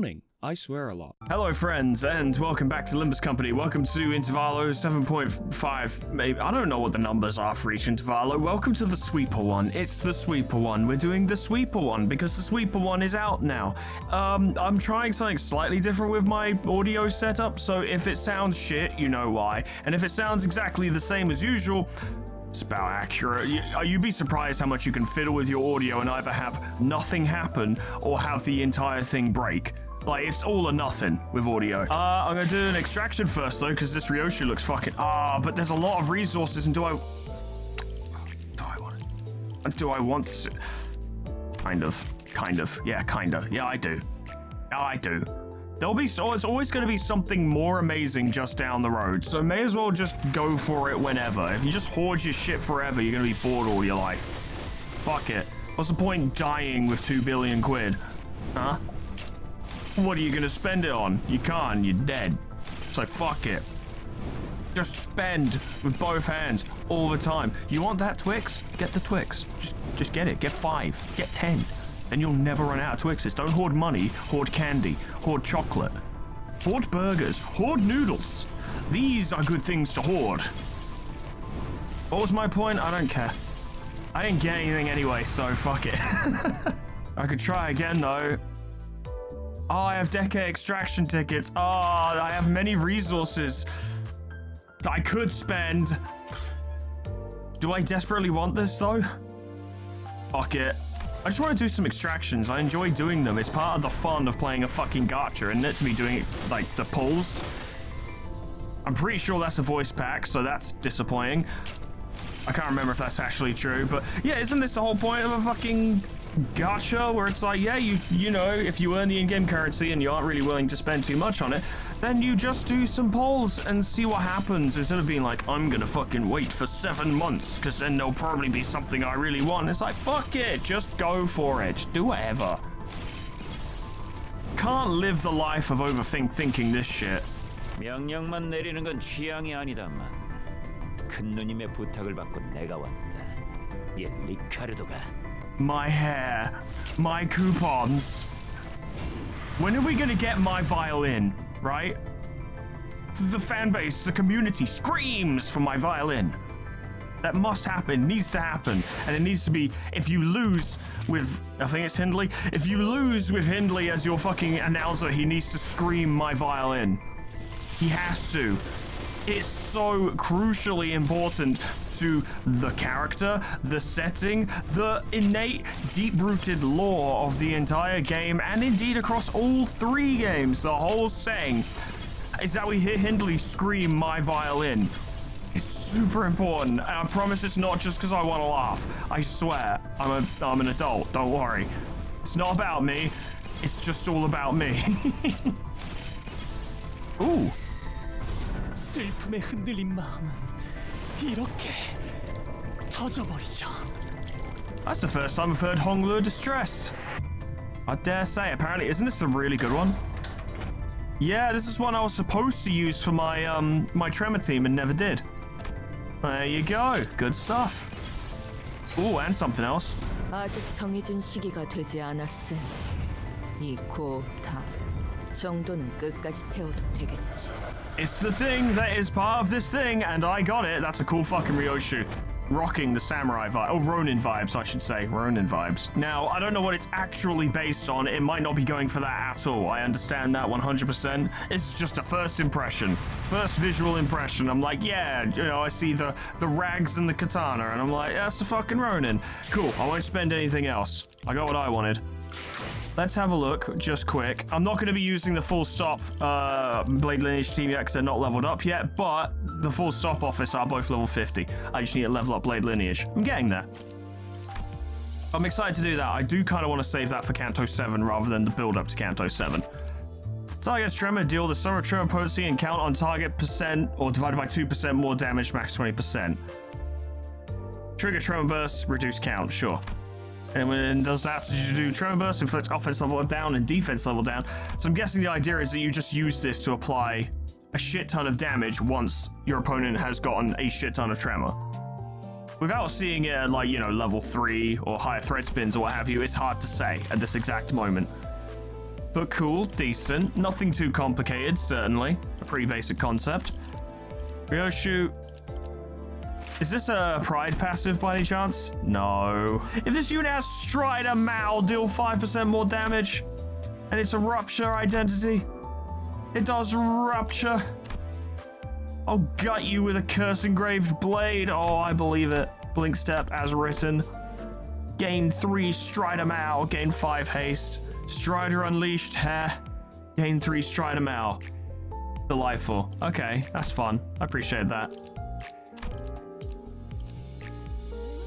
morning. I swear a lot. Hello friends, and welcome back to Limbus Company. Welcome to Intervallo 7.5, maybe. I don't know what the numbers are for each Intervallo. Welcome to the Sweeper one. It's the Sweeper one. We're doing the Sweeper one because the Sweeper one is out now. I'm trying something slightly different with my audio setup, so if it sounds shit, you know why. And if it sounds exactly the same as usual, it's about accurate. You'd be surprised how much you can fiddle with your audio and either have nothing happen or have the entire thing break. Like, it's all or nothing with audio. I'm gonna do an extraction first, though, because this Ryoshi looks fucking... but there's a lot of resources, and do I want to... Kind of. Yeah, kinda. Yeah, I do. It's always going to be something more amazing just down the road, so may as well just go for it whenever. If you just hoard your shit forever, you're going to be bored all your life. Fuck it. What's the point dying with 2 billion quid? Huh? What are you going to spend it on? You can't, you're dead. So fuck it. Just spend with both hands all the time. You want that Twix? Get the Twix. Just get it. Get 5. Get 10. And you'll never run out of Twixes. Don't hoard money, hoard candy, hoard chocolate, hoard burgers, hoard noodles. These are good things to hoard. What was my point? I don't care. I didn't get anything anyway, so fuck it. I could try again though. Oh, I have decade extraction tickets. Oh, I have many resources that I could spend. Do I desperately want this though? Fuck it. I just want to do some extractions. I enjoy doing them. It's part of the fun of playing a fucking gacha, isn't it? To be doing it, like, the pulls. I'm pretty sure that's a voice pack, so that's disappointing. I can't remember if that's actually true, but yeah, isn't this the whole point of a fucking gacha? Where it's like, yeah, you know, if you earn the in-game currency and you aren't really willing to spend too much on it, then you just do some polls and see what happens, instead of being like, I'm gonna fucking wait for 7 months, because then there'll probably be something I really want. It's like, fuck it, just go for it. Just do whatever. Can't live the life of overthinking this shit. 명령만 내리는 건 취향이 아니다만 큰 누님의 부탁을 받고 내가 왔다. 얘 리카르도가. My hair. My coupons. When are we gonna get my violin? Right? The fan base, the community screams for my violin. That must happen, needs to happen. And it needs to be, if you lose with, I think it's Hindley. If you lose with Hindley as your fucking announcer, he needs to scream my violin. He has to. It's so crucially important to the character, the setting, the innate, deep-rooted lore of the entire game, and indeed across all 3 games. The whole saying is that we hear Hindley scream my violin. It's super important, and I promise it's not just because I want to laugh. I swear, I'm an adult, don't worry. It's not about me, it's just all about me. Ooh. 슬픔에 흔들린 마음은 이렇게 터져버리죠. That's the first time I've heard Honglu distressed. I dare say, apparently, isn't this the really good one? Yeah, this is one I was supposed to use for my my tremor team and never did. There you go, good stuff. Ooh, and something else. 아직 정해진 시기가 되지 않았으니 이 고탑 정도는 끝까지 태워도 되겠지. It's the thing that is part of this thing, and I got it. That's a cool fucking Ryoshi. Rocking the samurai vibe. Oh, Ronin vibes, I should say. Ronin vibes. Now, I don't know what it's actually based on. It might not be going for that at all. I understand that 100%. It's just a first impression. First visual impression. I'm like, yeah, you know, I see the rags and the katana, and I'm like, yeah, that's a fucking Ronin. Cool, I won't spend anything else. I got what I wanted. Let's have a look, just quick. I'm not going to be using the full stop Blade Lineage team yet because they're not leveled up yet, but the full stop office are both level 50. I just need to level up Blade Lineage. I'm getting there. I'm excited to do that. I do kind of want to save that for Kanto 7 rather than the build up to Kanto 7. Target's Tremor, deal the sum of Tremor potency and count on target percent or divided by 2% more damage, max 20%. Trigger Tremor Burst, reduce count, sure. And when it does that, you do Tremor Burst, inflict offense level down and defense level down. So I'm guessing the idea is that you just use this to apply a shit ton of damage once your opponent has gotten a shit ton of Tremor. Without seeing it at, like, you know, level 3 or higher threat spins or what have you, it's hard to say at this exact moment. but cool, decent. Nothing too complicated, certainly. A pretty basic concept. Ryoshu. Is this a pride passive by any chance? No. If this unit has Strider Mao, deal 5% more damage, and it's a rupture identity, it does rupture. I'll gut you with a curse engraved blade. Oh, I believe it. Blink step as written. Gain 3 Strider Mao, gain 5 haste. Strider unleashed, gain 3 Strider Mao. Delightful. Okay, that's fun. I appreciate that.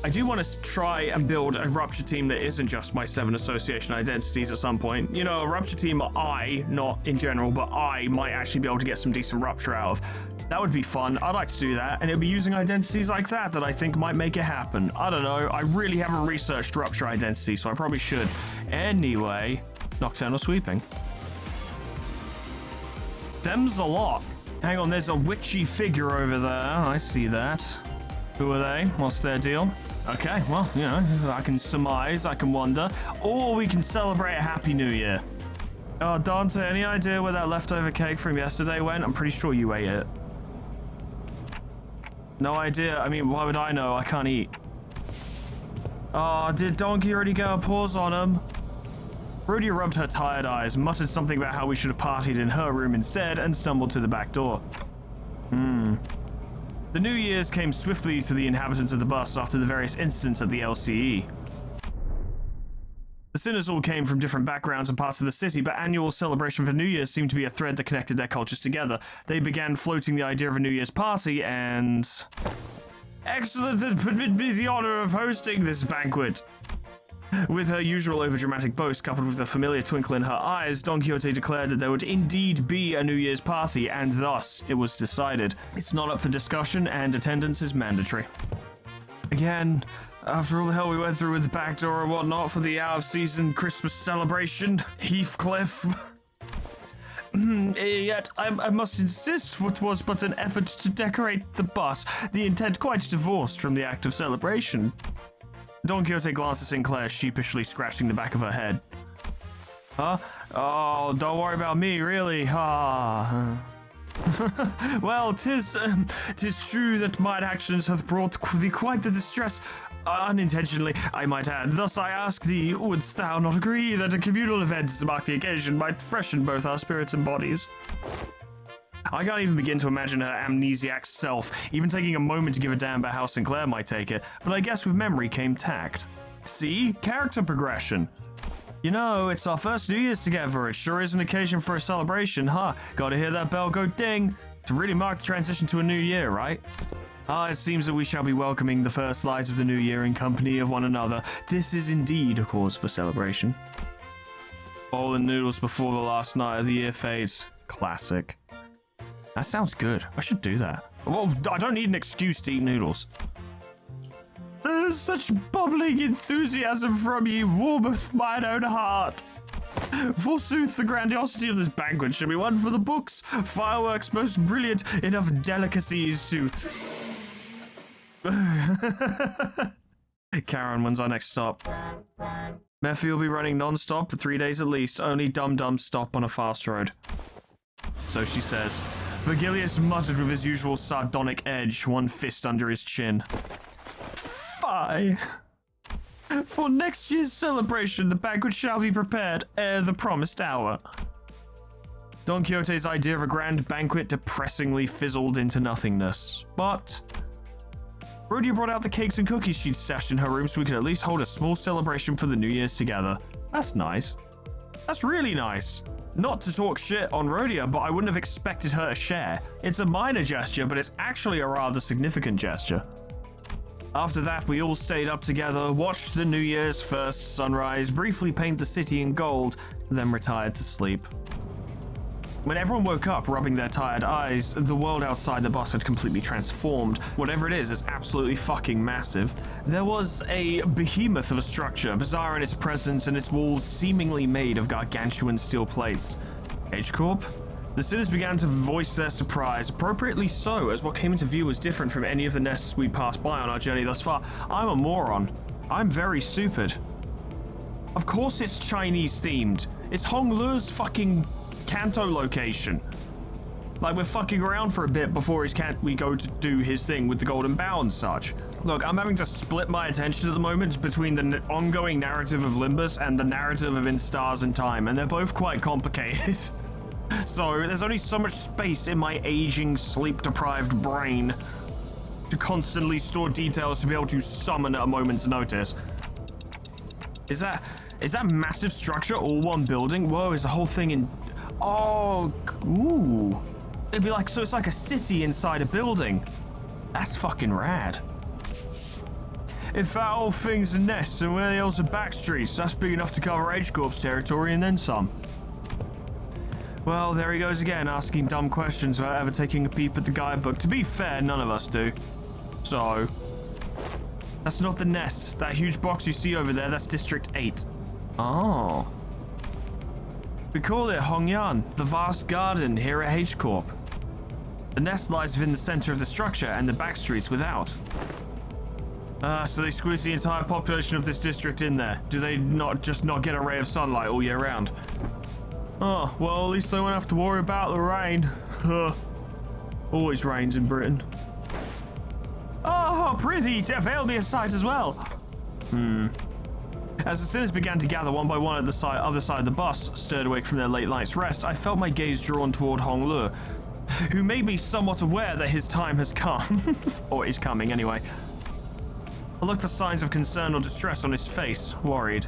I do want to try and build a Rupture team that isn't just my 7 association identities at some point. You know, a Rupture team I, not in general, but I might actually be able to get some decent Rupture out of. That would be fun. I'd like to do that, and it'll be using identities like that I think might make it happen. I don't know. I really haven't researched Rupture identity, so I probably should. Anyway, Nocturnal Sweeping. Them's a lot. Hang on, there's a witchy figure over there. I see that. Who are they? What's their deal? Okay, well, you know, I can surmise, I can wonder. Or we can celebrate a Happy New Year. Oh, Dante, any idea where that leftover cake from yesterday went? I'm pretty sure you ate it. No idea. I mean, why would I know? I can't eat. Oh, did Donkey already get a pause on him? Brody rubbed her tired eyes, muttered something about how we should have partied in her room instead, and stumbled to the back door. The New Year's came swiftly to the inhabitants of the bus after the various incidents at the LCE. The sinners all came from different backgrounds and parts of the city, but annual celebration for New Year's seemed to be a thread that connected their cultures together. They began floating the idea of a New Year's party and... Excellent, that permit me the honor of hosting this banquet. With her usual overdramatic boast coupled with a familiar twinkle in her eyes, Don Quixote declared that there would indeed be a New Year's party, and thus it was decided. It's not up for discussion, and attendance is mandatory. Again, after all the hell we went through with the back door and whatnot for the out-of-season Christmas celebration, Heathcliff... Yet, I must insist, for it was but an effort to decorate the bus, the intent quite divorced from the act of celebration. Don Quixote glanced at Sinclair, sheepishly scratching the back of her head. Huh? Oh, don't worry about me, really. Well, 'tis true that mine actions hath brought thee quite the distress, unintentionally, I might add. Thus I ask thee, wouldst thou not agree that a communal event to mark the occasion might freshen both our spirits and bodies? I can't even begin to imagine her amnesiac self, even taking a moment to give a damn about how Sinclair might take it, but I guess with memory came tact. See? Character progression. You know, it's our first New Year's together. It sure is an occasion for a celebration, huh? Gotta hear that bell go ding to really mark the transition to a new year, right? It seems that we shall be welcoming the first light of the new year in company of one another. This is indeed a cause for celebration. Bowl and noodles before the last night of the year fades. Classic. That sounds good. I should do that. Well, I don't need an excuse to eat noodles. There's such bubbling enthusiasm from ye warmeth mine own heart. Forsooth, the grandiosity of this banquet should be one for the books. Fireworks most brilliant, enough delicacies to... Karen, when's our next stop? Murphy will be running non-stop for 3 days at least. Only dum-dums stop on a fast road. So she says. Virgilius muttered with his usual sardonic edge, one fist under his chin. Fie. For next year's celebration, the banquet shall be prepared ere the promised hour. Don Quixote's idea of a grand banquet depressingly fizzled into nothingness. But Rhodia brought out the cakes and cookies she'd stashed in her room so we could at least hold a small celebration for the New Year's together. That's nice. That's really nice. Not to talk shit on Rhodia, but I wouldn't have expected her to share. It's a minor gesture, but it's actually a rather significant gesture. After that, we all stayed up together, watched the New Year's first sunrise, briefly paint the city in gold, then retired to sleep. When everyone woke up, rubbing their tired eyes, the world outside the bus had completely transformed. Whatever it is absolutely fucking massive. There was a behemoth of a structure, bizarre in its presence and its walls seemingly made of gargantuan steel plates. H-Corp? The sinners began to voice their surprise, appropriately so, as what came into view was different from any of the nests we'd passed by on our journey thus far. I'm a moron. I'm very stupid. Of course it's Chinese themed. It's Honglu's fucking Kanto location. Like, we're fucking around for a bit before we go to do his thing with the Golden Bough and such. Look, I'm having to split my attention at the moment between the ongoing narrative of Limbus and the narrative of In Stars and Time, and they're both quite complicated. So there's only so much space in my aging, sleep-deprived brain to constantly store details to be able to summon at a moment's notice. Is that massive structure all one building? Whoa, is the whole thing in... Oh, ooh. It'd be like, so it's like a city inside a building. That's fucking rad. If that whole thing's a nest, then where the hell's the back streets? That's big enough to cover H-Corp's territory and then some. Well, there he goes again, asking dumb questions without ever taking a peep at the guidebook. To be fair, none of us do. So, that's not the nest. That huge box you see over there, that's District 8. Oh. We call it Hongyan, the vast garden here at H-Corp. The nest lies within the center of the structure and the back streets without. So they squeeze the entire population of this district in there. Do they not get a ray of sunlight all year round? Oh, well, at least they won't have to worry about the rain. Always rains in Britain. Oh, prithee, avail me a sight as well. As the sinners began to gather one by one at the other side of the bus, stirred awake from their late night's rest, I felt my gaze drawn toward Honglu, who may be somewhat aware that his time has come. Or is coming, anyway. I looked for signs of concern or distress on his face, worried.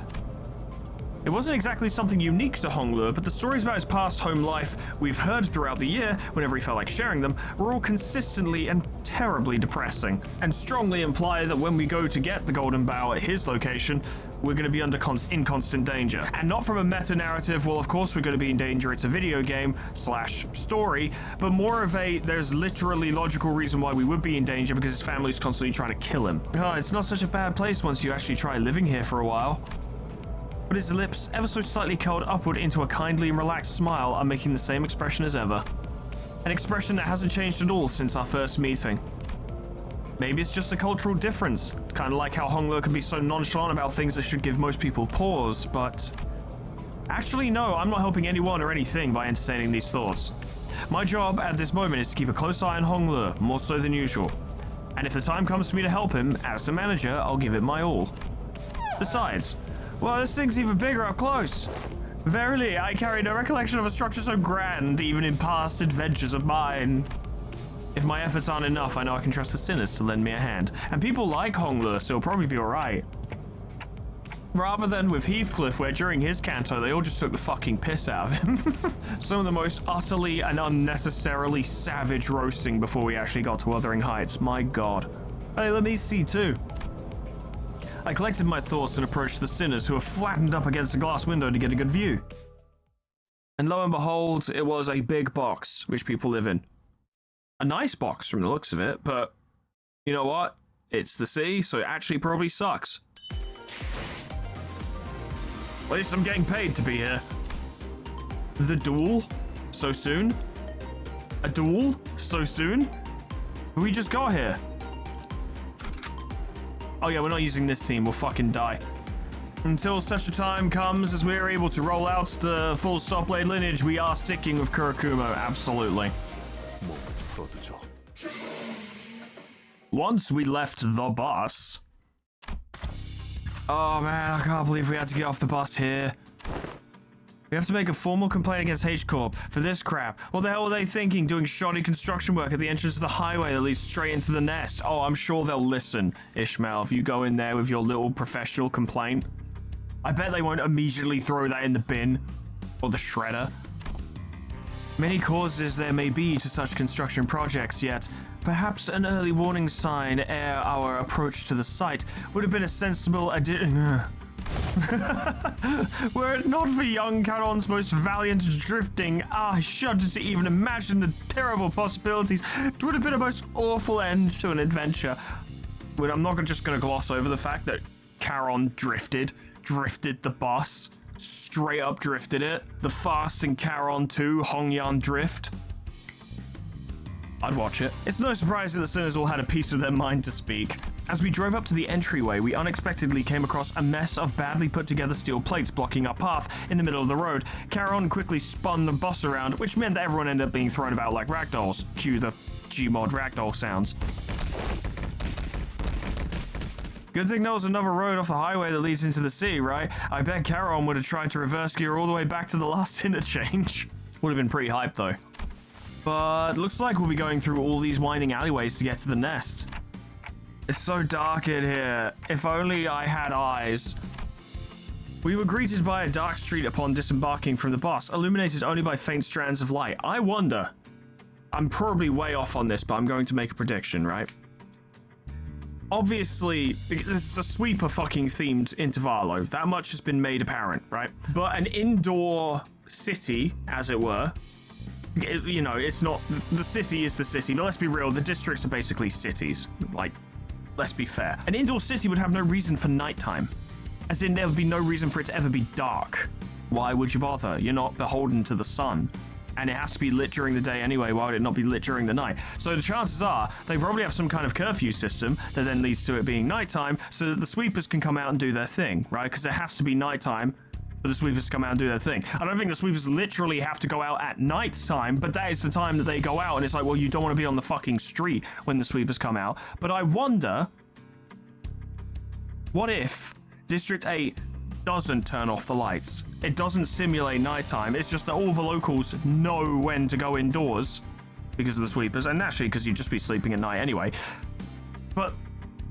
It wasn't exactly something unique to Honglu, but the stories about his past home life we've heard throughout the year, whenever he felt like sharing them, were all consistently and terribly depressing, and strongly imply that when we go to get the Golden Bough at his location, we're going to be in constant danger. And not from a meta-narrative, well, of course we're going to be in danger, it's a video game / story, but more of a, there's literally logical reason why we would be in danger because his family's constantly trying to kill him. Oh, it's not such a bad place once you actually try living here for a while. But his lips, ever so slightly curled upward into a kindly and relaxed smile, are making the same expression as ever. An expression that hasn't changed at all since our first meeting. Maybe it's just a cultural difference, kind of like how Honglu can be so nonchalant about things that should give most people pause, but... Actually, no, I'm not helping anyone or anything by entertaining these thoughts. My job at this moment is to keep a close eye on Honglu, more so than usual. And if the time comes for me to help him, as the manager, I'll give it my all. Besides, well, this thing's even bigger up close. Verily, I carry no recollection of a structure so grand, even in past adventures of mine. If my efforts aren't enough, I know I can trust the sinners to lend me a hand. And people like Honglu, so it'll probably be alright. Rather than with Heathcliff, where during his canto, they all just took the fucking piss out of him. Some of the most utterly and unnecessarily savage roasting before we actually got to Wuthering Heights. My god. Hey, let me see too. I collected my thoughts and approached the sinners, who were flattened up against a glass window to get a good view. And lo and behold, it was a big box, which people live in. A nice box from the looks of it, but you know what? It's the sea, so it actually probably sucks. At least I'm getting paid to be here. The duel? So soon? A duel? So soon? We just got here. Oh yeah, we're not using this team, we'll fucking die. Until such a time comes as we're able to roll out the full Stopblade lineage, we are sticking with Kurakumo, absolutely. Once we left the bus... Oh man, I can't believe we had to get off the bus here. We have to make a formal complaint against H-Corp for this crap. What the hell were they thinking, doing shoddy construction work at the entrance of the highway that leads straight into the nest? Oh, I'm sure they'll listen, Ishmael, if you go in there with your little professional complaint. I bet they won't immediately throw that in the bin. Or the shredder. Many causes there may be to such construction projects, yet perhaps an early warning sign ere our approach to the site would have been a sensible addition. Were it not for young Charon's most valiant drifting, I shudder to even imagine the terrible possibilities. It would have been a most awful end to an adventure. But I'm not just going to gloss over the fact that Charon drifted the bus. Straight up drifted it. The Fast and Charon 2 Hongyan Drift. I'd watch it. It's no surprise that the sinners all had a piece of their mind to speak. As we drove up to the entryway, we unexpectedly came across a mess of badly put together steel plates blocking our path in the middle of the road. Charon quickly spun the bus around, which meant that everyone ended up being thrown about like ragdolls. Cue the Gmod ragdoll sounds. Good thing there was another road off the highway that leads into the city, right? I bet Charon would have tried to reverse gear all the way back to the last interchange. Would have been pretty hyped though. But looks like we'll be going through all these winding alleyways to get to the nest. It's so dark in here. If only I had eyes. We were greeted by a dark street upon disembarking from the bus, illuminated only by faint strands of light. I wonder. I'm probably way off on this, but I'm going to make a prediction, right? Obviously, this is a sweeper fucking themed intervallo. That much has been made apparent, right? But an indoor city, as it were, you know, it's not, the city is the city, but let's be real, the districts are basically cities. Like, let's be fair. An indoor city would have no reason for nighttime. As in, there would be no reason for it to ever be dark. Why would you bother? You're not beholden to the sun. And it has to be lit during the day anyway, why would it not be lit during the night? So the chances are, they probably have some kind of curfew system that then leads to it being nighttime, so that the sweepers can come out and do their thing, right? Because it has to be nighttime for the sweepers to come out and do their thing. I don't think the sweepers literally have to go out at night time, but that is the time that they go out, and it's like, well, you don't want to be on the fucking street when the sweepers come out. But I wonder, what if District 8 doesn't turn off the lights? It doesn't simulate nighttime. It's just that all the locals know when to go indoors because of the sweepers, and naturally because you'd just be sleeping at night anyway. But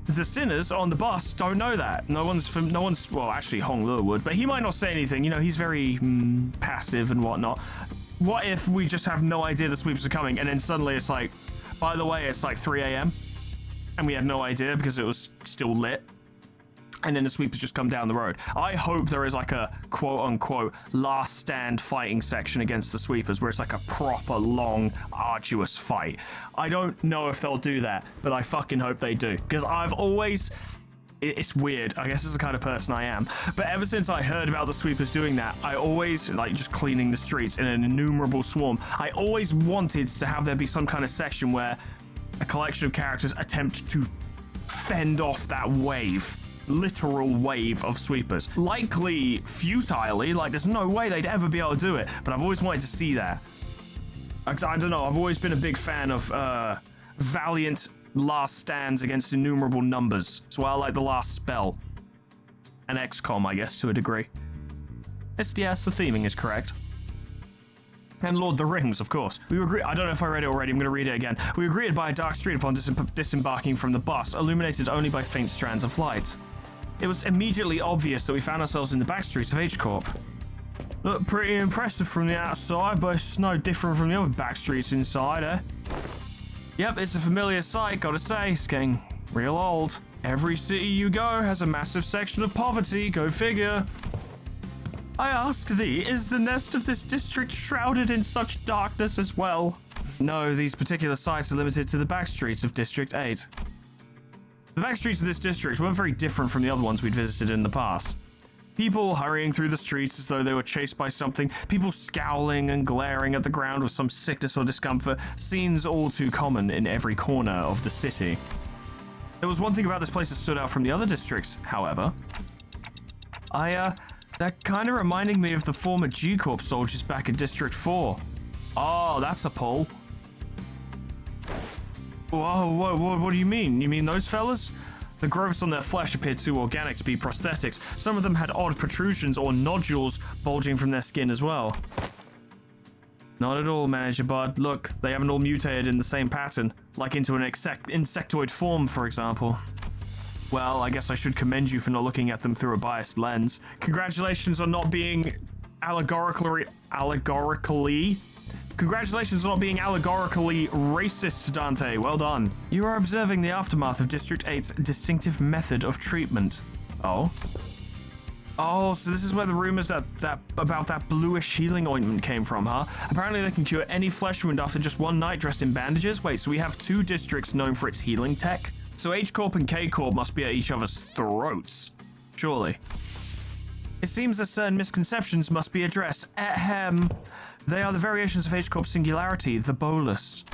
the sinners on the bus don't know that. No one's, well, actually Hong Luo would, but he might not say anything. You know, he's very passive and whatnot. What if we just have no idea the sweepers are coming, and then suddenly it's like, by the way, it's like 3 a.m. and we had no idea because it was still lit. And then the sweepers just come down the road. I hope there is like a quote-unquote last stand fighting section against the sweepers where it's like a proper long, arduous fight. I don't know if they'll do that, but I fucking hope they do. Because I've always... It's weird. I guess it's the kind of person I am. But ever since I heard about the sweepers doing that, I always, like, just cleaning the streets in an innumerable swarm, I always wanted to have there be some kind of section where a collection of characters attempt to fend off that wave. Literal wave of sweepers. Likely futilely, like there's no way they'd ever be able to do it, but I've always wanted to see that. I don't know, I've always been a big fan of valiant last stands against innumerable numbers. That's why I like the last spell. And XCOM, I guess, to a degree. Yes, the theming is correct. And Lord of the Rings, of course. We were I don't know if I read it already, I'm going to read it again. We were greeted by a dark street upon disembarking from the bus, illuminated only by faint strands of light. It was immediately obvious that we found ourselves in the back streets of H-Corp. Looked pretty impressive from the outside, but it's no different from the other back streets inside, eh? Yep, it's a familiar sight, gotta say. It's getting real old. Every city you go has a massive section of poverty, go figure. I ask thee, is the nest of this district shrouded in such darkness as well? No, these particular sites are limited to the back streets of District 8. The back streets of this district weren't very different from the other ones we'd visited in the past. People hurrying through the streets as though they were chased by something, people scowling and glaring at the ground with some sickness or discomfort, scenes all too common in every corner of the city. There was one thing about this place that stood out from the other districts, however. That kind of reminding me of the former G-Corp soldiers back in District 4. Oh, that's a pull. Whoa, what do you mean? You mean those fellas? The growths on their flesh appeared too organic to be prosthetics. Some of them had odd protrusions or nodules bulging from their skin as well. Not at all, Manager Bud. Look, they haven't all mutated in the same pattern, like into an insectoid form, for example. Well, I guess I should commend you for not looking at them through a biased lens. Congratulations on not being allegorically racist, Dante. Well done. You are observing the aftermath of District 8's distinctive method of treatment. Oh? Oh, so this is where the rumors about that bluish healing ointment came from, huh? Apparently they can cure any flesh wound after just one night dressed in bandages. Wait, so we have two districts known for its healing tech? So H-Corp and K-Corp must be at each other's throats. Surely. It seems that certain misconceptions must be addressed. Ahem. They are the variations of H-Corp's singularity, the bolus.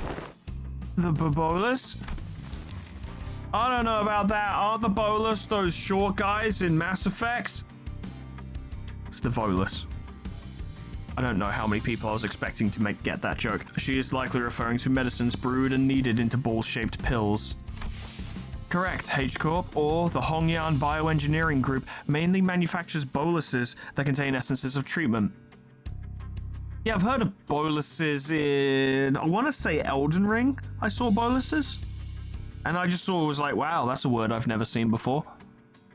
The bolus? I don't know about that. Aren't the Bolus those short guys in Mass Effect? It's the Volus. I don't know how many people I was expecting to get that joke. She is likely referring to medicines brewed and kneaded into ball-shaped pills. Correct, H-Corp, or the Hongyan Bioengineering Group, mainly manufactures boluses that contain essences of treatment. Yeah, I've heard of boluses in, I want to say Elden Ring. I saw boluses. And I just was like, wow, that's a word I've never seen before.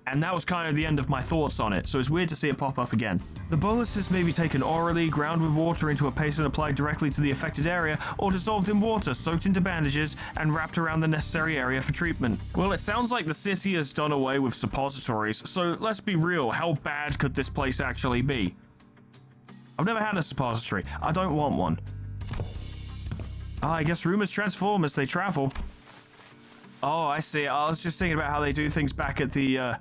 And that was kind of the end of my thoughts on it, so it's weird to see it pop up again. The boluses may be taken orally, ground with water into a paste and applied directly to the affected area, or dissolved in water, soaked into bandages, and wrapped around the necessary area for treatment. Well, it sounds like the city has done away with suppositories, so let's be real, how bad could this place actually be? I've never had a suppository. I don't want one. I guess rumors transform as they travel. Oh, I see. I was just thinking about how they do things back at the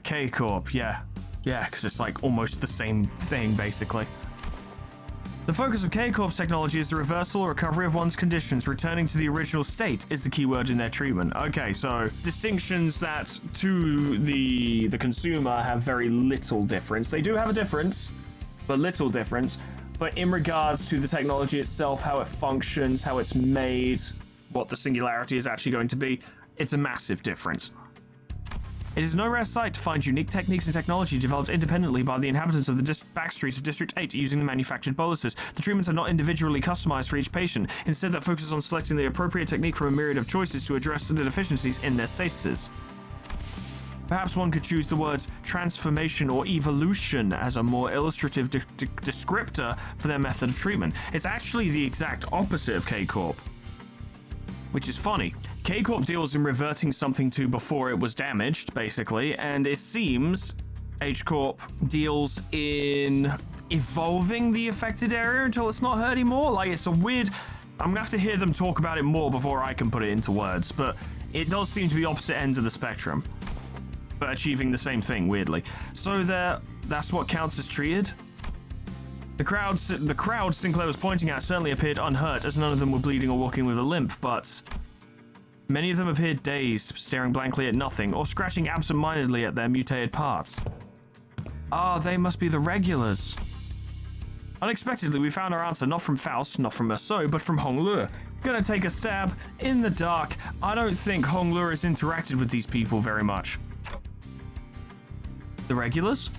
K-Corp. Yeah, because it's like almost the same thing, basically. The focus of K-Corp's technology is the reversal or recovery of one's conditions. Returning to the original state is the key word in their treatment. Okay, so distinctions that to the consumer have very little difference. They do have a difference, but little difference. But in regards to the technology itself, how it functions, how it's made, what the singularity is actually going to be, it's a massive difference. It is no rare sight to find unique techniques and technology developed independently by the inhabitants of the backstreets of District 8 using the manufactured boluses. The treatments are not individually customized for each patient. Instead, that focuses on selecting the appropriate technique from a myriad of choices to address the deficiencies in their statuses. Perhaps one could choose the words transformation or evolution as a more illustrative descriptor for their method of treatment. It's actually the exact opposite of K-Corp. Which is funny. K-Corp deals in reverting something to before it was damaged, basically, and it seems H-Corp deals in evolving the affected area until it's not hurt anymore. Like, it's a weird... I'm gonna have to hear them talk about it more before I can put it into words, but it does seem to be opposite ends of the spectrum, but achieving the same thing, weirdly. So that's what counts as treated? The crowd Sinclair was pointing at certainly appeared unhurt, as none of them were bleeding or walking with a limp, but many of them appeared dazed, staring blankly at nothing, or scratching absent-mindedly at their mutated parts. Ah, they must be the regulars. Unexpectedly, we found our answer not from Faust, not from Merceau, but from Honglur. Gonna take a stab in the dark. I don't think Honglur has interacted with these people very much. The regulars?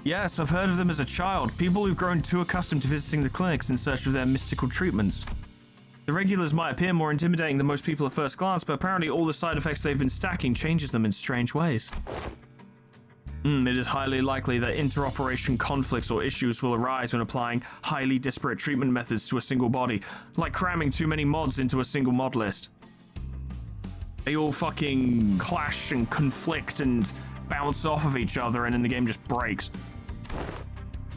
Yes, I've heard of them as a child, people who've grown too accustomed to visiting the clinics in search of their mystical treatments. The regulars might appear more intimidating than most people at first glance, but apparently all the side effects they've been stacking changes them in strange ways. It is highly likely that interoperation conflicts or issues will arise when applying highly disparate treatment methods to a single body, like cramming too many mods into a single mod list. They all fucking clash and conflict and bounce off of each other, and then the game just breaks.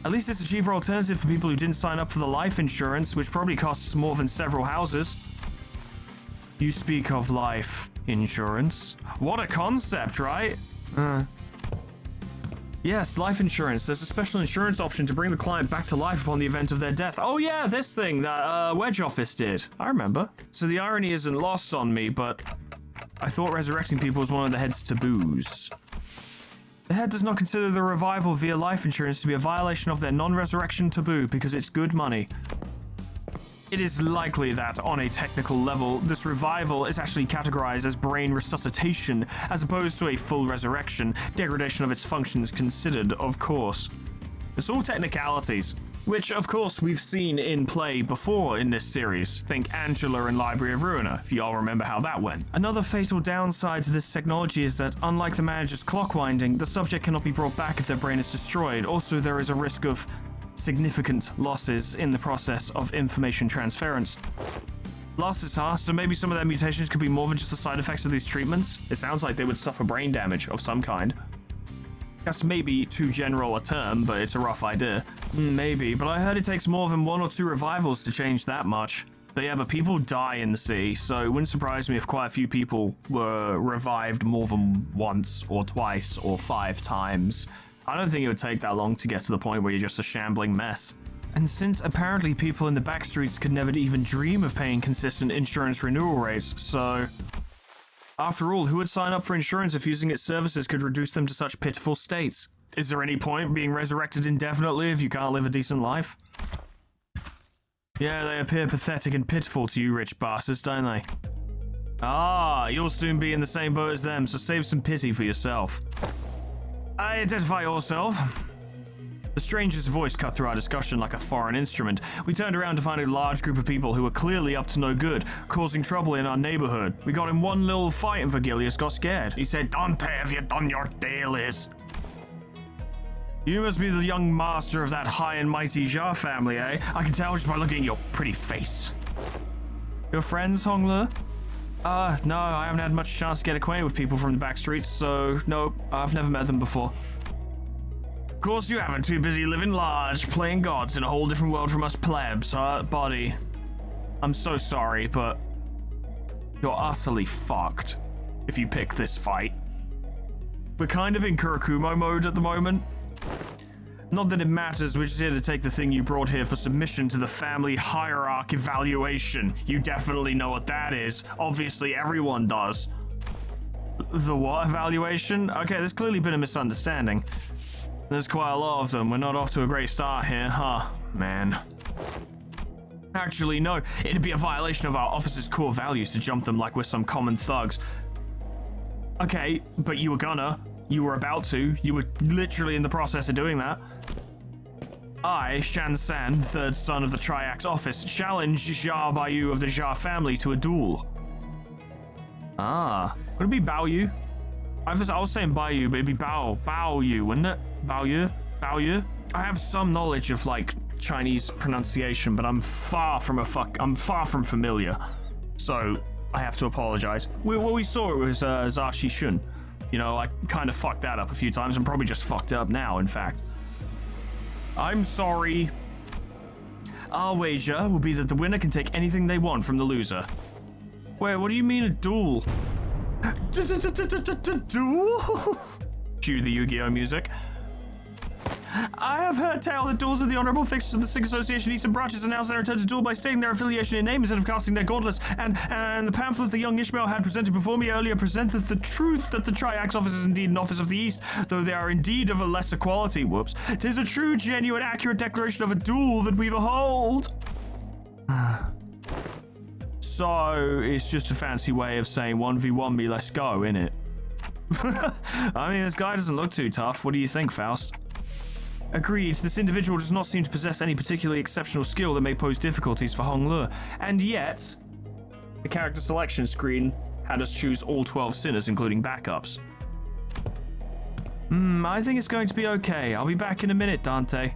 At least it's a cheaper alternative for people who didn't sign up for the life insurance, which probably costs more than several houses. You speak of life insurance. What a concept, right? Yes, life insurance. There's a special insurance option to bring the client back to life upon the event of their death. Oh yeah, this thing that Wedge Office did. I remember. So the irony isn't lost on me, but I thought resurrecting people was one of the head's taboos. The head does not consider the revival via life insurance to be a violation of their non-resurrection taboo because it's good money. It is likely that, on a technical level, this revival is actually categorized as brain resuscitation as opposed to a full resurrection, degradation of its functions considered, of course. It's all technicalities, which, of course, we've seen in play before in this series. Think Angela and Library of Ruina, if y'all remember how that went. Another fatal downside to this technology is that, unlike the manager's clock winding, the subject cannot be brought back if their brain is destroyed. Also, there is a risk of significant losses in the process of information transference. Losses, huh? So maybe some of their mutations could be more than just the side effects of these treatments? It sounds like they would suffer brain damage of some kind. That's maybe too general a term, but it's a rough idea. Maybe, but I heard it takes more than 1 or 2 revivals to change that much. But yeah, but people die in the sea, so it wouldn't surprise me if quite a few people were revived more than once, or twice, or 5 times. I don't think it would take that long to get to the point where you're just a shambling mess. And since apparently people in the backstreets could never even dream of paying consistent insurance renewal rates, so After all, who would sign up for insurance if using its services could reduce them to such pitiful states? Is there any point being resurrected indefinitely if you can't live a decent life? Yeah, they appear pathetic and pitiful to you rich bastards, don't they? Ah, you'll soon be in the same boat as them, so save some pity for yourself. Identify yourself. The stranger's voice cut through our discussion like a foreign instrument. We turned around to find a large group of people who were clearly up to no good, causing trouble in our neighborhood. We got in one little fight and Vergilius got scared. He said, "Dante, have you done your dailies?" You must be the young master of that high and mighty Jia family, eh? I can tell just by looking at your pretty face. Your friends, Honglu? No, I haven't had much chance to get acquainted with people from the back streets, so no, I've never met them before. Of course you haven't, too busy living large, playing gods in a whole different world from us plebs, huh, buddy? I'm so sorry, but you're utterly fucked if you pick this fight. We're kind of in Kurakumo mode at the moment. Not that it matters, we're just here to take the thing you brought here for submission to the family hierarch evaluation. You definitely know what that is. Obviously, everyone does. The what evaluation? Okay, there's clearly been a misunderstanding. There's quite a lot of them. We're not off to a great start here, huh? Man. Actually, no. It'd be a violation of our office's core values to jump them like we're some common thugs. Okay, but you were gonna. You were about to. You were literally in the process of doing that. I, Shan San, third son of the Triax office, challenge Jia Bayu of the Jia family to a duel. Ah. Would it be Bao Yu? I was saying Bayu, but it'd be Bao Yu, wouldn't it? Bao Yu? I have some knowledge of, like, Chinese pronunciation, but I'm far from familiar. So, I have to apologize. What we saw it was Zashi Shun. You know, I kind of fucked that up a few times and probably just fucked it up now, in fact. I'm sorry. Our wager will be that the winner can take anything they want from the loser. Wait, what do you mean a duel? Duel? Cue the Yu-Gi-Oh music. I have heard tell that duels of the honorable fixtures of the Sig Association Eastern branches announced their intent to duel by stating their affiliation in name instead of casting their gauntlets, and the pamphlet the young Ishmael had presented before me earlier presenteth the truth that the Triax office is indeed an office of the East, though they are indeed of a lesser quality. Whoops. 'Tis a true, genuine, accurate declaration of a duel that we behold. So, it's just a fancy way of saying 1v1 me, let's go, innit? I mean, this guy doesn't look too tough. What do you think, Faust? Agreed, this individual does not seem to possess any particularly exceptional skill that may pose difficulties for Honglu, and yet, the character selection screen had us choose all 12 sinners, including backups. I think it's going to be okay. I'll be back in a minute, Dante.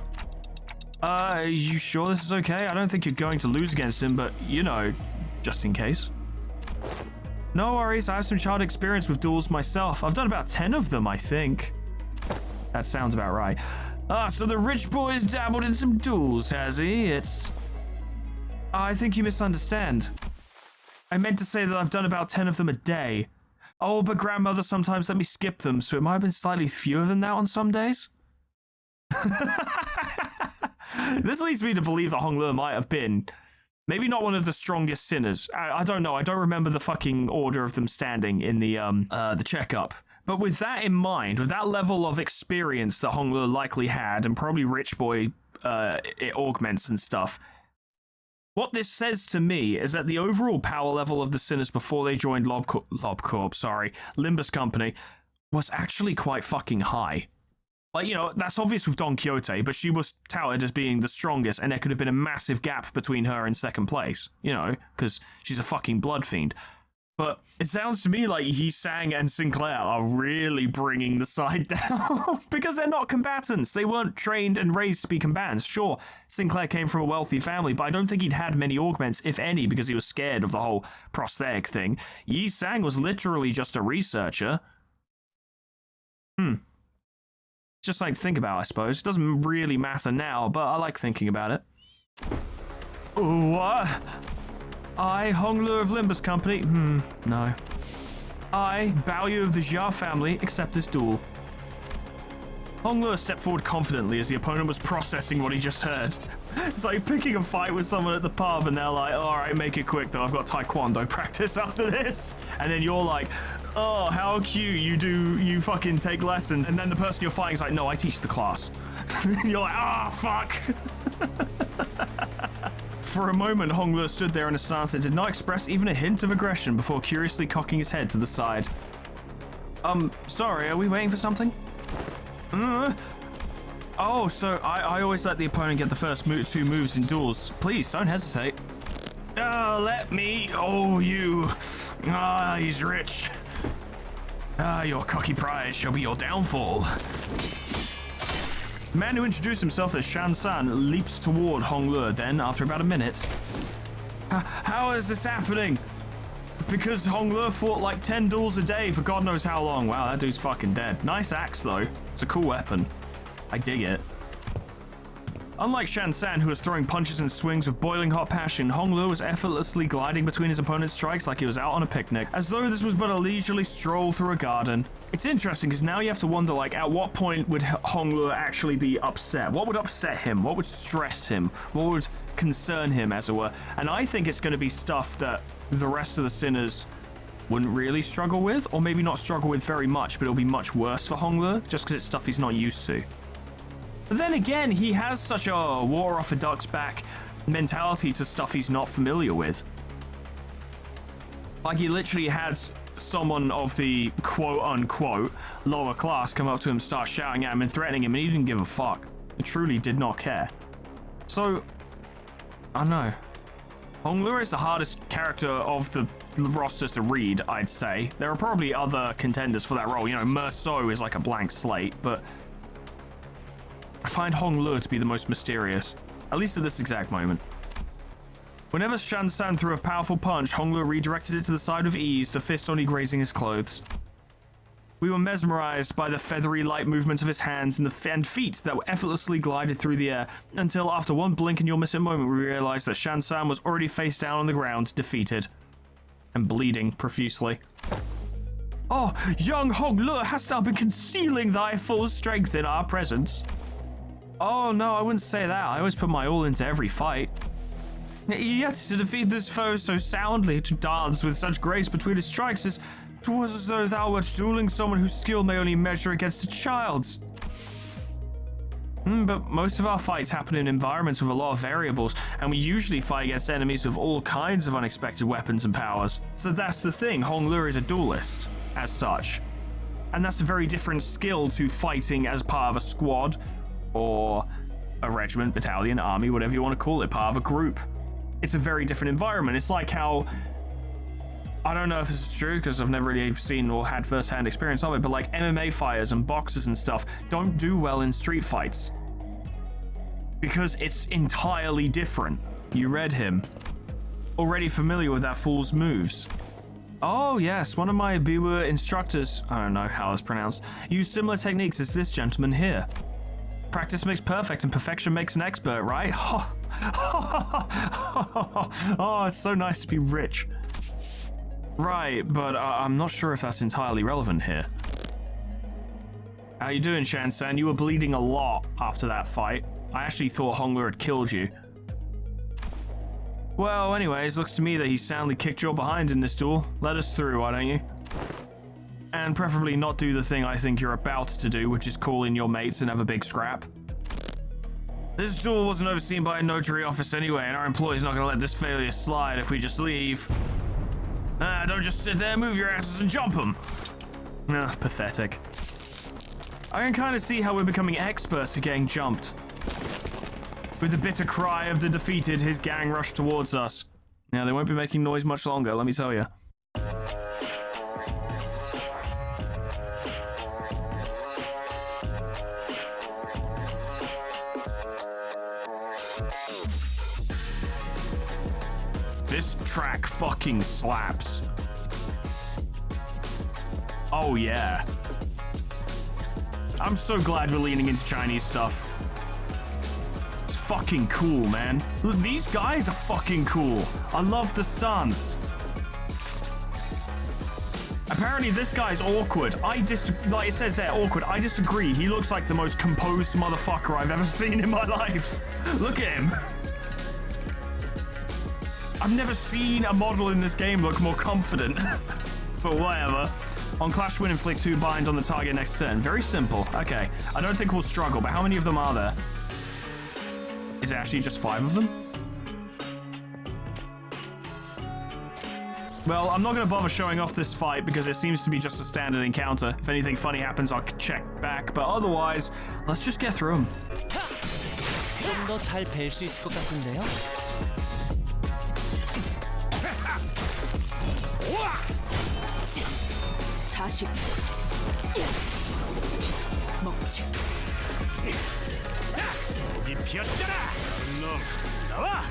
You sure this is okay? I don't think you're going to lose against him, but, you know, just in case. No worries, I have some child experience with duels myself. I've done about 10 of them, I think. That sounds about right. So the rich boy's dabbled in some duels, has he? I think you misunderstand. I meant to say that I've done about 10 of them a day. Oh, but grandmother sometimes let me skip them, so it might have been slightly fewer than that on some days. This leads me to believe that Honglu might have been maybe not one of the strongest sinners. I don't know. I don't remember the fucking order of them standing in the checkup. But with that in mind, with that level of experience that Honglu likely had, and probably Rich Boy it augments and stuff, what this says to me is that the overall power level of the sinners before they joined Limbus Company was actually quite fucking high. Like, you know, that's obvious with Don Quixote, but she was touted as being the strongest, and there could have been a massive gap between her and second place, you know, because she's a fucking blood fiend. But it sounds to me like Yi-Sang and Sinclair are really bringing the side down because they're not combatants. They weren't trained and raised to be combatants. Sure, Sinclair came from a wealthy family, but I don't think he'd had many augments, if any, because he was scared of the whole prosthetic thing. Yi-Sang was literally just a researcher. Just something to think about, I suppose. It doesn't really matter now, but I like thinking about it. What? I, Honglu of Limbus Company, no. I, Bao Yu of the Jia family, accept this duel. Honglu stepped forward confidently as the opponent was processing what he just heard. It's like picking a fight with someone at the pub and they're like, all right, make it quick though, I've got taekwondo practice after this. And then you're like, oh, how cute, you fucking take lessons. And then the person you're fighting is like, no, I teach the class. You're like, ah, fuck. For a moment, Honglu stood there in a stance that did not express even a hint of aggression before curiously cocking his head to the side. Sorry, are we waiting for something? Oh, so I always let the opponent get the first two moves in duels. Please, don't hesitate. Let me. Oh, you. He's rich. Your cocky pride shall be your downfall. The man who introduced himself as Shan San leaps toward Honglu, then, after about a minute. How is this happening? Because Honglu fought like 10 duels a day for God knows how long. Wow, that dude's fucking dead. Nice axe, though. It's a cool weapon. I dig it. Unlike Shan San, who was throwing punches and swings with boiling hot passion, Honglu was effortlessly gliding between his opponent's strikes like he was out on a picnic, as though this was but a leisurely stroll through a garden. It's interesting because now you have to wonder, like, at what point would Honglu actually be upset? What would upset him? What would stress him? What would concern him, as it were? And I think it's going to be stuff that the rest of the sinners wouldn't really struggle with, or maybe not struggle with very much, but it'll be much worse for Honglu, just because it's stuff he's not used to. But then again, he has such a water off a duck's back mentality to stuff he's not familiar with. Like, he literally had someone of the quote-unquote lower class come up to him, start shouting at him and threatening him, and he didn't give a fuck. He truly did not care. So, I don't know. Honglu is the hardest character of the roster to read, I'd say. There are probably other contenders for that role. You know, Merceau is like a blank slate, but I find Honglu to be the most mysterious, at least at this exact moment. Whenever Shan San threw a powerful punch, Honglu redirected it to the side with ease, the fist only grazing his clothes. We were mesmerized by the feathery light movements of his hands and feet that effortlessly glided through the air, until after one blink and you'll miss it moment, we realized that Shan San was already face down on the ground, defeated, and bleeding profusely. Oh, young Honglu, hast thou been concealing thy full strength in our presence? Oh no, I wouldn't say that. I always put my all into every fight. Yet to defeat this foe so soundly, to dance with such grace between his strikes, as 'twas as though thou wert dueling someone whose skill may only measure against a child's. But most of our fights happen in environments with a lot of variables, and we usually fight against enemies with all kinds of unexpected weapons and powers. So that's the thing, Honglu is a duelist, as such. And that's a very different skill to fighting as part of a squad, or a regiment, battalion, army, whatever you want to call it, part of a group. It's a very different environment. It's like how, I don't know if this is true because I've never really seen or had first-hand experience of it, but like MMA fighters and boxers and stuff don't do well in street fights because it's entirely different. You read him. Already familiar with that fool's moves. Oh yes, one of my Biwa instructors, I don't know how it's pronounced, used similar techniques as this gentleman here. Practice makes perfect and perfection makes an expert, right? Oh, it's so nice to be rich. Right, but I'm not sure if that's entirely relevant here. How you doing, Shan San? You were bleeding a lot after that fight. I actually thought Honglu had killed you. Well, anyways, looks to me that he soundly kicked your behind in this duel. Let us through, why don't you? And preferably not do the thing I think you're about to do, which is call in your mates and have a big scrap. This duel wasn't overseen by a notary office anyway, and our employee's not gonna let this failure slide if we just leave. Don't just sit there, move your asses and jump them. Pathetic. I can kind of see how we're becoming experts at getting jumped. With the bitter cry of the defeated, his gang rushed towards us. Now, they won't be making noise much longer, let me tell you. This track fucking slaps. Oh yeah. I'm so glad we're leaning into Chinese stuff. It's fucking cool, man. Look, these guys are fucking cool. I love the stance. Apparently this guy's awkward. Like it says there, awkward. I disagree. He looks like the most composed motherfucker I've ever seen in my life. Look at him. I've never seen a model in this game look more confident. But whatever. On Clash Win inflict 2 bind on the target next turn. Very simple. Okay. I don't think we'll struggle, but how many of them are there? Is it actually just 5 of them? Well, I'm not going to bother showing off this fight because it seems to be just a standard encounter. If anything funny happens, I'll check back. But otherwise, let's just get through them. 좀 더 잘 뵐 수 있을 것 같은데요? 다시 먹지. 이 피었잖아. 놈 나와.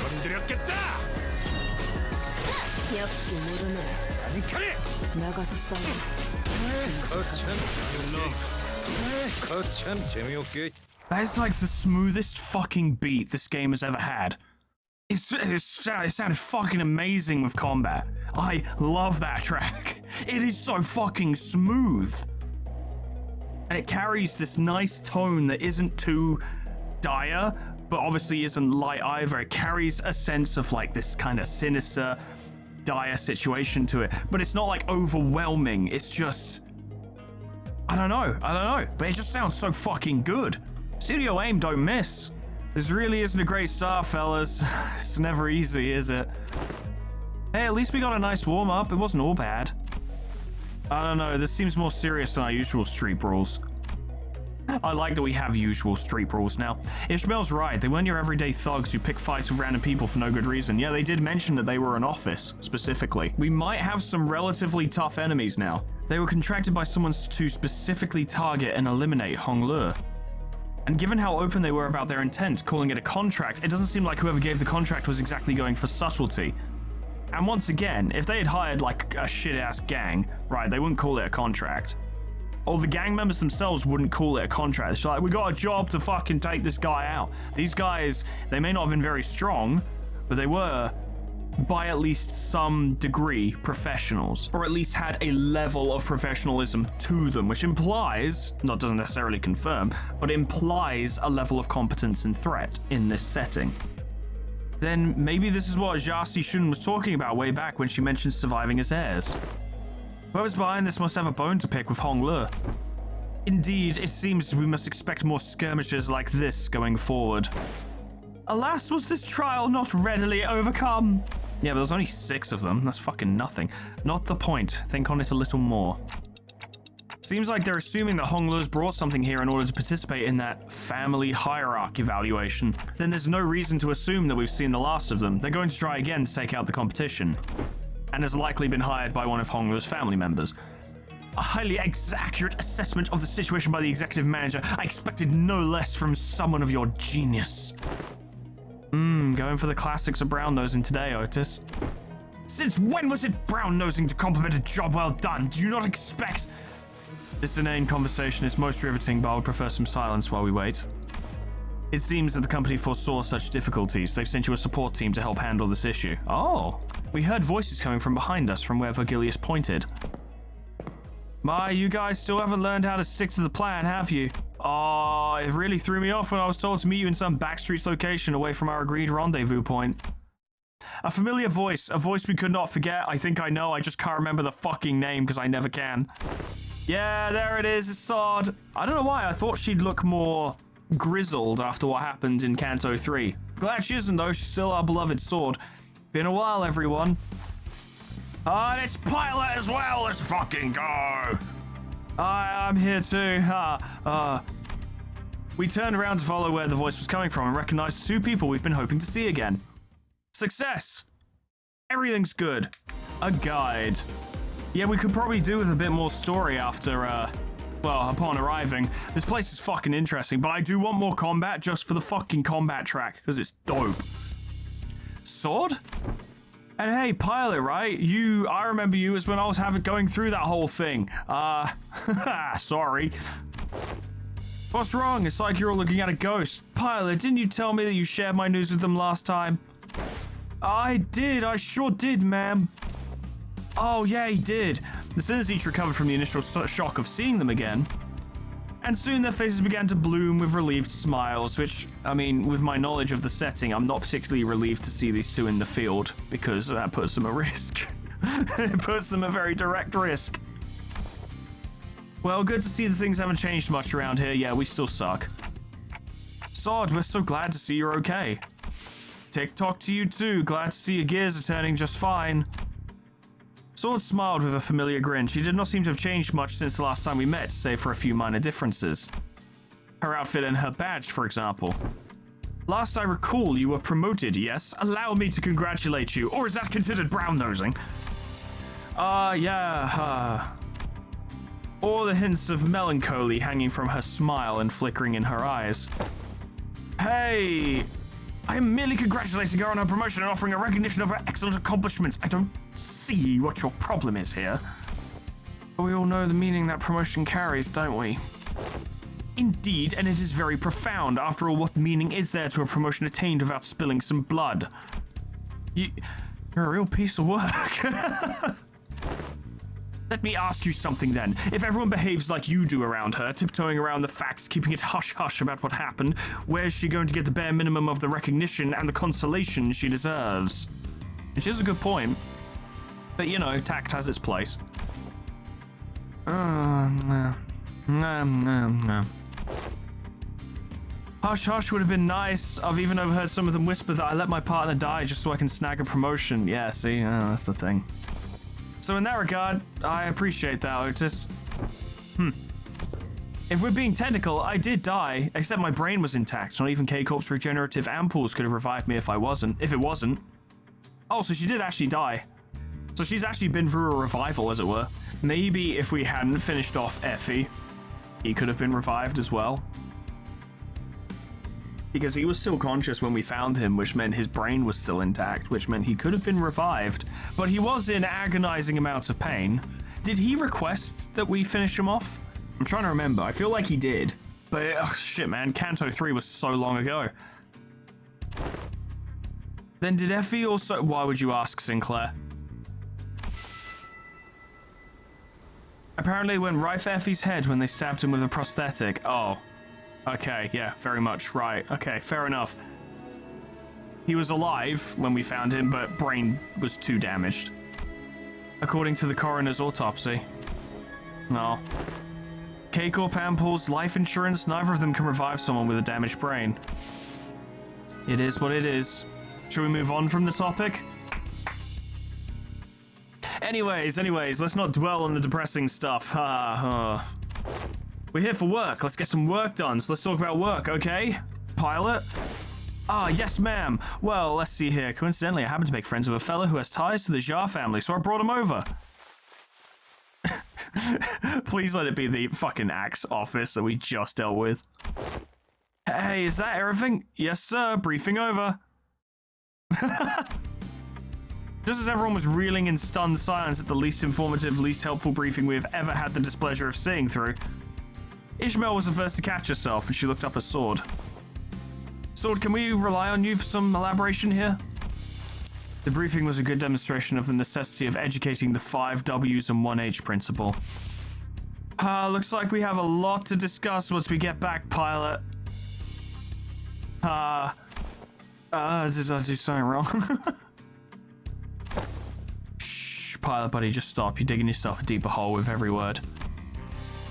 건드렸겠다. 역시 모르네. 안칼에. 나가서 싸워. 거참 재미없게. That is like the smoothest fucking beat this game has ever had. It sounded fucking amazing with combat. I love that track. It is so fucking smooth. And it carries this nice tone that isn't too dire, but obviously isn't light either. It carries a sense of like this kind of sinister, dire situation to it. But it's not like overwhelming. It's just... I don't know. But it just sounds so fucking good. Studio Aim don't miss. This really isn't a great start, fellas. It's never easy, is it? Hey, at least we got a nice warm-up. It wasn't all bad. I don't know, this seems more serious than our usual street brawls. I like that we have usual street brawls now. Ishmael's right, they weren't your everyday thugs who pick fights with random people for no good reason. Yeah, they did mention that they were an office, specifically. We might have some relatively tough enemies now. They were contracted by someone to specifically target and eliminate Honglu. And given how open they were about their intent, calling it a contract, it doesn't seem like whoever gave the contract was exactly going for subtlety. And once again, if they had hired like a shit-ass gang, right, they wouldn't call it a contract. Or the gang members themselves wouldn't call it a contract. It's like, we got a job to fucking take this guy out. These guys, they may not have been very strong, but they were, by at least some degree, professionals. Or at least had a level of professionalism to them, which implies, not doesn't necessarily confirm, but implies a level of competence and threat in this setting. Then maybe this is what Jia Xishun was talking about way back when she mentioned surviving as heirs. Whoever's behind this must have a bone to pick with Honglu. Indeed, it seems we must expect more skirmishes like this going forward. Alas, was this trial not readily overcome? Yeah, but there's only 6 of them. That's fucking nothing. Not the point. Think on it a little more. Seems like they're assuming that Honglu's brought something here in order to participate in that family hierarchy evaluation. Then there's no reason to assume that we've seen the last of them. They're going to try again to take out the competition. And has likely been hired by one of Honglu's family members. A highly accurate assessment of the situation by the executive manager. I expected no less from someone of your genius. Going for the classics of brown-nosing today, Otis. Since when was it brown-nosing to compliment a job well done? Do you not expect... This inane conversation is most riveting, but I would prefer some silence while we wait. It seems that the company foresaw such difficulties. They've sent you a support team to help handle this issue. Oh, we heard voices coming from behind us from where Vergilius pointed. My, you guys still haven't learned how to stick to the plan, have you? Oh, it really threw me off when I was told to meet you in some backstreets location away from our agreed rendezvous point. A familiar voice, a voice we could not forget. I think I know, I just can't remember the fucking name because I never can. Yeah, there it is, it's Sword. I don't know why, I thought she'd look more grizzled after what happened in Kanto 3. Glad she isn't though, she's still our beloved Sword. Been a while, everyone. And it's Pilot as well, let's fucking go. I'm here too. We turned around to follow where the voice was coming from and recognized 2 people we've been hoping to see again. Success. Everything's good. A guide. Yeah, we could probably do with a bit more story after, well, upon arriving. This place is fucking interesting, but I do want more combat just for the fucking combat track, because it's dope. Sword? And hey, Pilot, right? I remember you as when I was going through that whole thing. Sorry. What's wrong? It's like you're looking at a ghost. Pilot, didn't you tell me that you shared my news with them last time? I did, I sure did, ma'am. Oh, yeah, he did. The sinners each recovered from the initial shock of seeing them again, and soon their faces began to bloom with relieved smiles, which, I mean, with my knowledge of the setting, I'm not particularly relieved to see these two in the field, because that puts them at risk. It puts them at very direct risk. Well, good to see that things haven't changed much around here. Yeah, we still suck. Sod, we're so glad to see you're okay. Tick-tock to you too. Glad to see your gears are turning just fine. Sword smiled with a familiar grin. She did not seem to have changed much since the last time we met, save for a few minor differences. Her outfit and her badge, for example. Last I recall, you were promoted, yes? Allow me to congratulate you. Or is that considered brown-nosing? Yeah, All the hints of melancholy hanging from her smile and flickering in her eyes. Hey! I am merely congratulating her on her promotion and offering a recognition of her excellent accomplishments. I don't see what your problem is here. But we all know the meaning that promotion carries, don't we? Indeed, and it is very profound. After all, what meaning is there to a promotion attained without spilling some blood? You're a real piece of work. Let me ask you something then. If everyone behaves like you do around her, tiptoeing around the facts, keeping it hush-hush about what happened, where's she going to get the bare minimum of the recognition and the consolation she deserves? Which is a good point. But, you know, tact has its place. No. Hush-hush would have been nice. I've even overheard some of them whisper that I let my partner die just so I can snag a promotion. Yeah, see? That's the thing. So in that regard, I appreciate that, Otis. If we're being technical, I did die, except my brain was intact. Not even K-Corp's regenerative ampoules could have revived me if it wasn't. Oh, so she did actually die. So she's actually been through a revival, as it were. Maybe if we hadn't finished off Effie, he could have been revived as well. Because he was still conscious when we found him, which meant his brain was still intact, which meant he could have been revived. But he was in agonizing amounts of pain. Did he request that we finish him off? I'm trying to remember. I feel like he did. But, shit, man. Kanto 3 was so long ago. Then did Effie also... Why would you ask, Sinclair? Apparently it went right for Effie's head when they stabbed him with a prosthetic. Oh. Okay, yeah, very much right. Okay, fair enough. He was alive when we found him, but brain was too damaged. According to the coroner's autopsy. No. K-Corp ampoules, life insurance, neither of them can revive someone with a damaged brain. It is what it is. Should we move on from the topic? Anyways, let's not dwell on the depressing stuff. We're here for work. Let's get some work done. So let's talk about work, okay? Pilot? Ah, yes, ma'am. Well, let's see here. Coincidentally, I happen to make friends with a fellow who has ties to the Jar family, so I brought him over. Please let it be the fucking Axe office that we just dealt with. Hey, is that everything? Yes, sir. Briefing over. Just as everyone was reeling in stunned silence at the least informative, least helpful briefing we have ever had the displeasure of seeing through, Ishmael was the first to catch herself, and she looked up at Sword. Sword, can we rely on you for some elaboration here? The briefing was a good demonstration of the necessity of educating the 5 W's and 1 H principle. Looks like we have a lot to discuss once we get back, Pilot. Did I do something wrong? Shh, Pilot buddy, just stop. You're digging yourself a deeper hole with every word.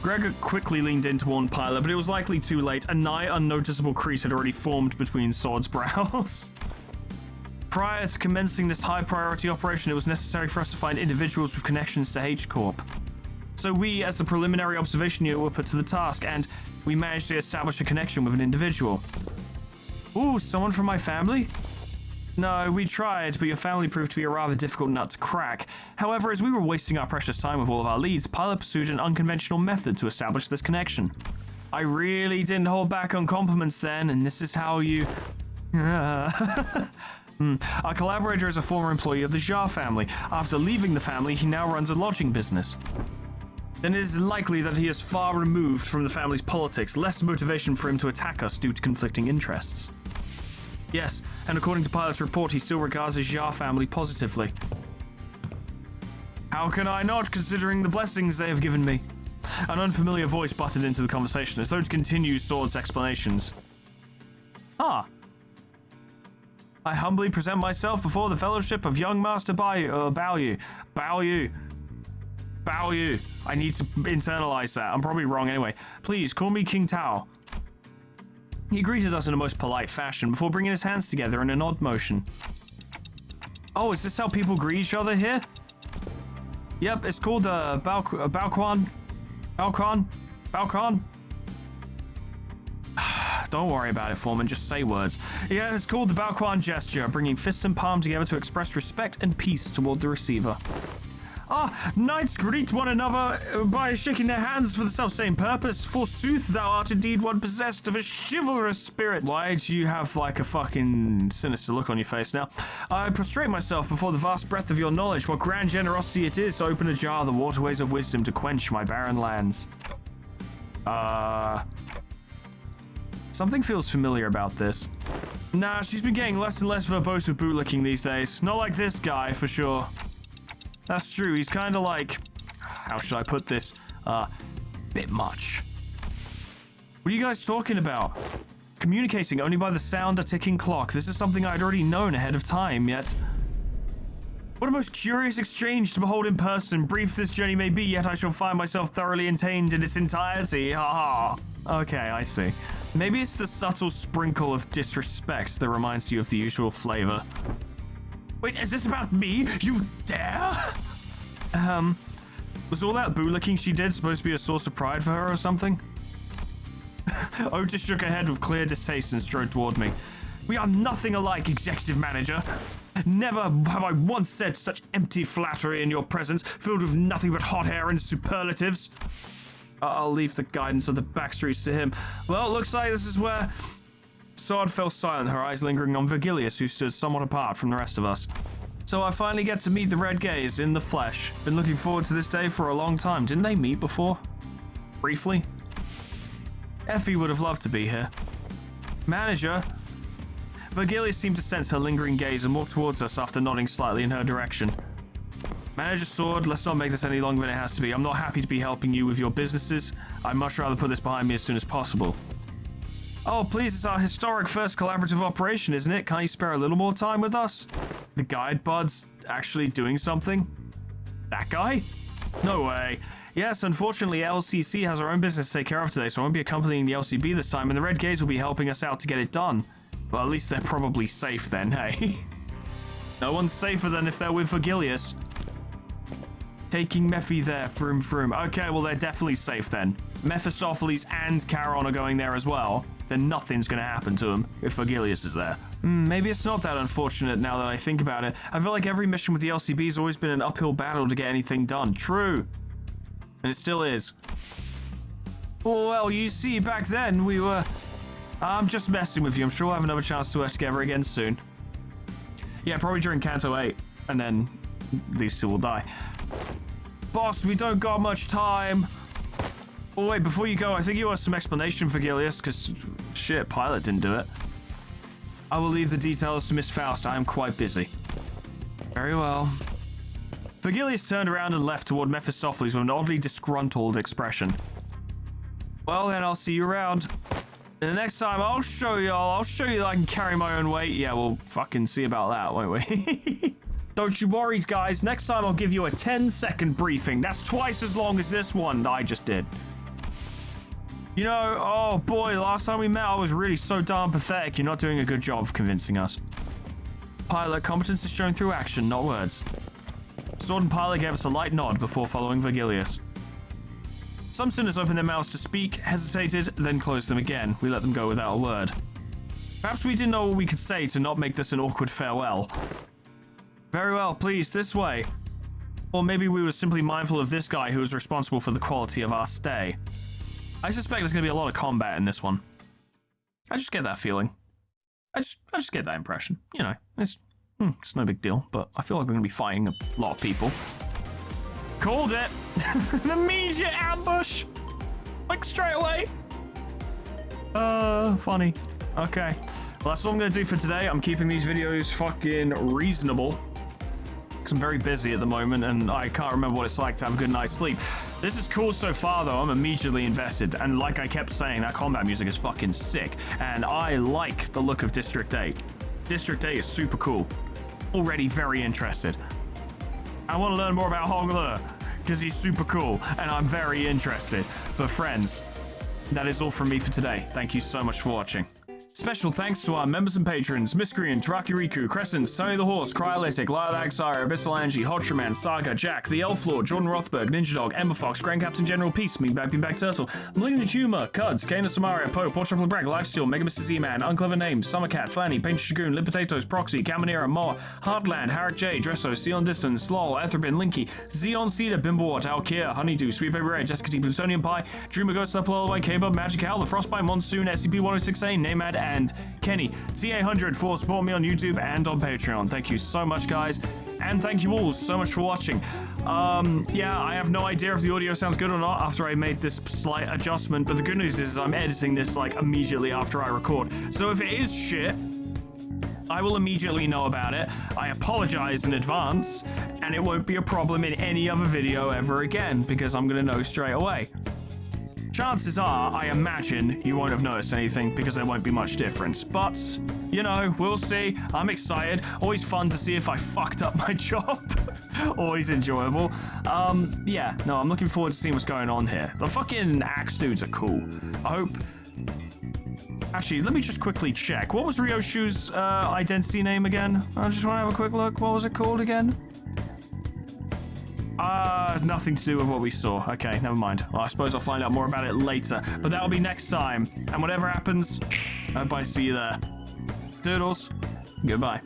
Gregor quickly leaned in to warn Pilot, but it was likely too late. A nigh unnoticeable crease had already formed between Sword's brows. Prior to commencing this high-priority operation, it was necessary for us to find individuals with connections to H-Corp. So we, as the preliminary observation unit, were put to the task, and we managed to establish a connection with an individual. Ooh, someone from my family? No, we tried, but your family proved to be a rather difficult nut to crack. However, as we were wasting our precious time with all of our leads, Pilot pursued an unconventional method to establish this connection. I really didn't hold back on compliments then, and this is how you... Our collaborator is a former employee of the Jar family. After leaving the family, he now runs a lodging business. Then it is likely that he is far removed from the family's politics, less motivation for him to attack us due to conflicting interests. Yes, and according to Pilot's report, he still regards his Jar family positively. How can I not, considering the blessings they have given me? An unfamiliar voice butted into the conversation, as though to continue Sword's explanations. Ah. I humbly present myself before the fellowship of young Master Baoyu. Baoyu. I need to internalize that. I'm probably wrong anyway. Please, call me King Tao. He greeted us in a most polite fashion before bringing his hands together in an odd motion. Oh, is this how people greet each other here? Yep, it's called the Balquan. Don't worry about it, Foreman, just say words. Yeah, it's called the Balquan gesture, bringing fist and palm together to express respect and peace toward the receiver. Ah, knights greet one another by shaking their hands for the self-same purpose. Forsooth, thou art indeed one possessed of a chivalrous spirit. Why do you have like a fucking sinister look on your face now? I prostrate myself before the vast breadth of your knowledge. What grand generosity it is to open ajar the waterways of wisdom to quench my barren lands. Something feels familiar about this. Nah, she's been getting less and less verbose with bootlicking these days. Not like this guy, for sure. That's true, he's kind of like... How should I put this? Bit much. What are you guys talking about? Communicating only by the sound of ticking clock. This is something I'd already known ahead of time, yet... What a most curious exchange to behold in person. Brief this journey may be, yet I shall find myself thoroughly entertained in its entirety. Ha ha. Okay, I see. Maybe it's the subtle sprinkle of disrespect that reminds you of the usual flavor. Wait, is this about me? You dare? Was all that bootlicking she did supposed to be a source of pride for her or something? Otis shook her head with clear distaste and strode toward me. We are nothing alike, executive manager. Never have I once said such empty flattery in your presence, filled with nothing but hot air and superlatives. I'll leave the guidance of the backstreets to him. Well, it looks like this is where... Sword fell silent, her eyes lingering on Virgilius, who stood somewhat apart from the rest of us. So I finally get to meet the Red Gaze in the flesh. Been looking forward to this day for a long time. Didn't they meet before? Briefly? Effie would have loved to be here. Manager? Virgilius seemed to sense her lingering gaze and walked towards us after nodding slightly in her direction. Manager Sword, let's not make this any longer than it has to be. I'm not happy to be helping you with your businesses. I'd much rather put this behind me as soon as possible. Oh, please, it's our historic first collaborative operation, isn't it? Can't you spare a little more time with us? The guide bud's actually doing something? That guy? No way. Yes, unfortunately, LCC has our own business to take care of today, so I won't be accompanying the LCB this time, and the Red Gaze will be helping us out to get it done. Well, at least they're probably safe then, hey? No one's safer than if they're with Virgilius. Taking Mephi there, vroom. Okay, well, they're definitely safe then. Mephistopheles and Charon are going there as well. Then nothing's gonna happen to him if Virgilius is there. Maybe it's not that unfortunate now that I think about it. I feel like every mission with the LCB has always been an uphill battle to get anything done. True. And it still is. Well, you see, back then we were... I'm just messing with you. I'm sure we'll have another chance to work together again soon. Yeah, probably during Canto 8. And then these two will die. Boss, we don't got much time. Oh, wait, before you go, I think you owe some explanation, Virgilius, because, shit, Pilot didn't do it. I will leave the details to Miss Faust. I am quite busy. Very well. Virgilius turned around and left toward Mephistopheles with an oddly disgruntled expression. Well, then, I'll see you around. And the next time, I'll show you that I can carry my own weight. Yeah, we'll fucking see about that, won't we? Don't you worry, guys. Next time, I'll give you a 10-second briefing. That's twice as long as this one that I just did. You know, oh boy, last time we met, I was really so darn pathetic. You're not doing a good job of convincing us. Pilot, competence is shown through action, not words. Sword and Pilot gave us a light nod before following Virgilius. Some sinners opened their mouths to speak, hesitated, then closed them again. We let them go without a word. Perhaps we didn't know what we could say to not make this an awkward farewell. Very well, please, this way. Or maybe we were simply mindful of this guy who was responsible for the quality of our stay. I suspect there's going to be a lot of combat in this one. I just get that feeling. I just get that impression. You know, it's no big deal, but I feel like we're going to be fighting a lot of people. Called it! An immediate ambush! Like, straight away! Funny. Okay. Well, that's all I'm going to do for today. I'm keeping these videos fucking reasonable. because I'm very busy at the moment and I can't remember what it's like to have a good night's sleep. This is cool so far, though. I'm immediately invested. And like I kept saying, that combat music is fucking sick. And I like the look of District 8. District 8 is super cool. Already very interested. I want to learn more about Hong Le, because he's super cool, and I'm very interested. But friends, that is all from me for today. Thank you so much for watching. Special thanks to our members and patrons: Miscreant, Rakiriku, Crescent, Sonny the Horse, Cryolytic, Lilac Sire, Abyssal Angie, Hotraman, Saga, Jack, The Elf Lord, Jordan Rothberg, Ninja Dog, Ember Fox, Grand Captain General Peace, Beanbag Turtle, Malignant Humor, Cuds, Kana Samaria, Poe, Portrait and Bragg, Lifesteal, Mega Mr. Z-Man, Unclever Names, Summercat, Flanny, Painted Shagoon, Lip Potatoes, Proxy, Caminera, Moa, Heartland, Harrick J, Dresso, Sion Distance, Lol, Etherbin, Linky, Xeon Cedar, Bimbawat, Alkia, Honeydew, Sweet Baby Red, Jessica T, Plutonium Pie, Dream of Ghost, Lullaby, K-Bub, Magic Owl, The Frostbite Monsoon, SCP-106A, Namad, and Kenny. TA100 for support me on YouTube and on Patreon. Thank you so much, guys. And thank you all so much for watching. Yeah, I have no idea if the audio sounds good or not after I made this slight adjustment, but the good news is I'm editing this like immediately after I record. So if it is shit, I will immediately know about it. I apologize in advance, and it won't be a problem in any other video ever again, because I'm gonna know straight away. Chances are, I imagine, you won't have noticed anything because there won't be much difference. But, you know, we'll see. I'm excited. Always fun to see if I fucked up my job. Always enjoyable. Yeah, no, I'm looking forward to seeing what's going on here. The fucking axe dudes are cool. I hope... Actually, let me just quickly check. What was Ryoshu's identity name again? I just want to have a quick look. What was it called again? Nothing to do with what we saw. Okay, never mind. Well, I suppose I'll find out more about it later, but that'll be next time. And whatever happens, I hope I see you there. Doodles. Goodbye.